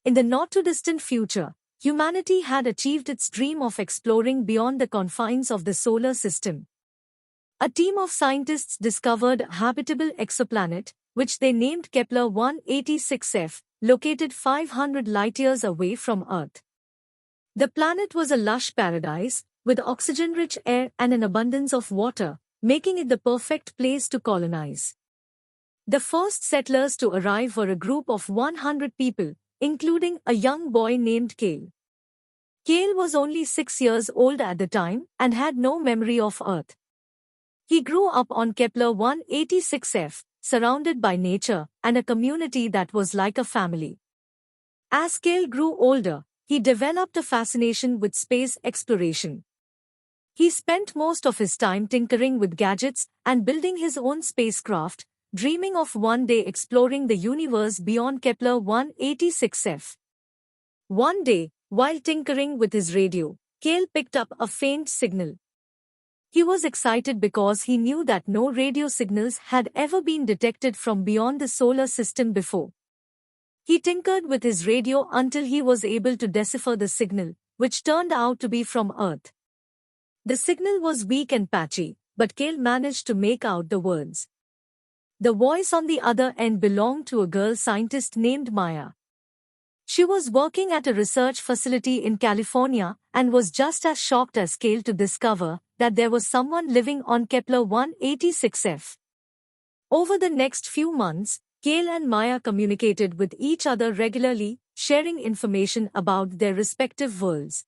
In the not-too-distant future, humanity had achieved its dream of exploring beyond the confines of the solar system. A team of scientists discovered a habitable exoplanet, which they named Kepler 186f, located 500 light-years away from Earth. The planet was a lush paradise, with oxygen-rich air and an abundance of water, making it the perfect place to colonize. The first settlers to arrive were a group of 100 people, including a young boy named Cale. Cale was only 6 years old at the time and had no memory of Earth. He grew up on Kepler 186f, surrounded by nature and a community that was like a family. As Cale grew older, he developed a fascination with space exploration. He spent most of his time tinkering with gadgets and building his own spacecraft, dreaming of one day exploring the universe beyond Kepler 186f. One day, while tinkering with his radio, Cale picked up a faint signal. He was excited because he knew that no radio signals had ever been detected from beyond the solar system before. He tinkered with his radio until he was able to decipher the signal, which turned out to be from Earth. The signal was weak and patchy, but Cale managed to make out the words. The voice on the other end belonged to a girl scientist named Maya. She was working at a research facility in California and was just as shocked as Cale to discover that there was someone living on Kepler 186f. Over the next few months, Cale and Maya communicated with each other regularly, sharing information about their respective worlds.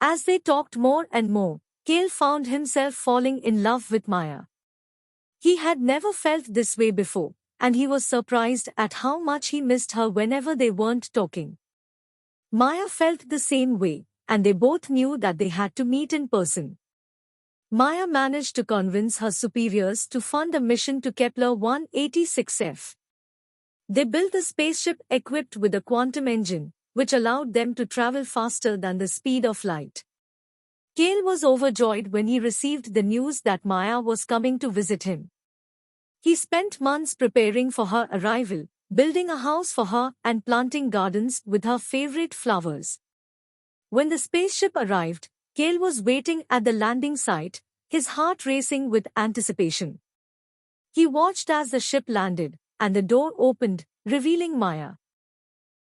As they talked more and more, Cale found himself falling in love with Maya. He had never felt this way before, and he was surprised at how much he missed her whenever they weren't talking. Maya felt the same way, and they both knew that they had to meet in person. Maya managed to convince her superiors to fund a mission to Kepler 186f. They built a spaceship equipped with a quantum engine, which allowed them to travel faster than the speed of light. Cale was overjoyed when he received the news that Maya was coming to visit him. He spent months preparing for her arrival, building a house for her and planting gardens with her favorite flowers. When the spaceship arrived, Cale was waiting at the landing site, his heart racing with anticipation. He watched as the ship landed, and the door opened, revealing Maya.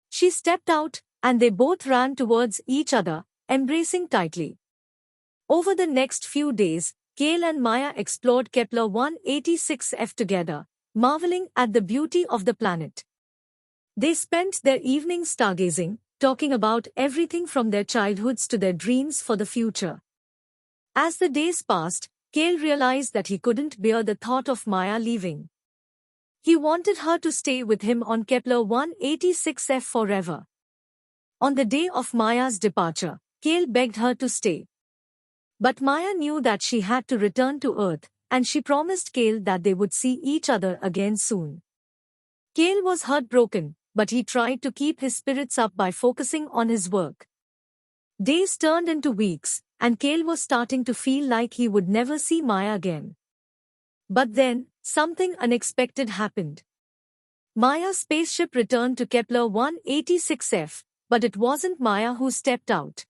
She stepped out, and they both ran towards each other, embracing tightly. Over the next few days, Cale and Maya explored Kepler 186f together, marveling at the beauty of the planet. They spent their evenings stargazing, talking about everything from their childhoods to their dreams for the future. As the days passed, Cale realized that he couldn't bear the thought of Maya leaving. He wanted her to stay with him on Kepler 186f forever. On the day of Maya's departure, Cale begged her to stay. But Maya knew that she had to return to Earth, and she promised Cale that they would see each other again soon. Cale was heartbroken, but he tried to keep his spirits up by focusing on his work. Days turned into weeks, and Cale was starting to feel like he would never see Maya again. But then, something unexpected happened. Maya's spaceship returned to Kepler 186f, but it wasn't Maya who stepped out.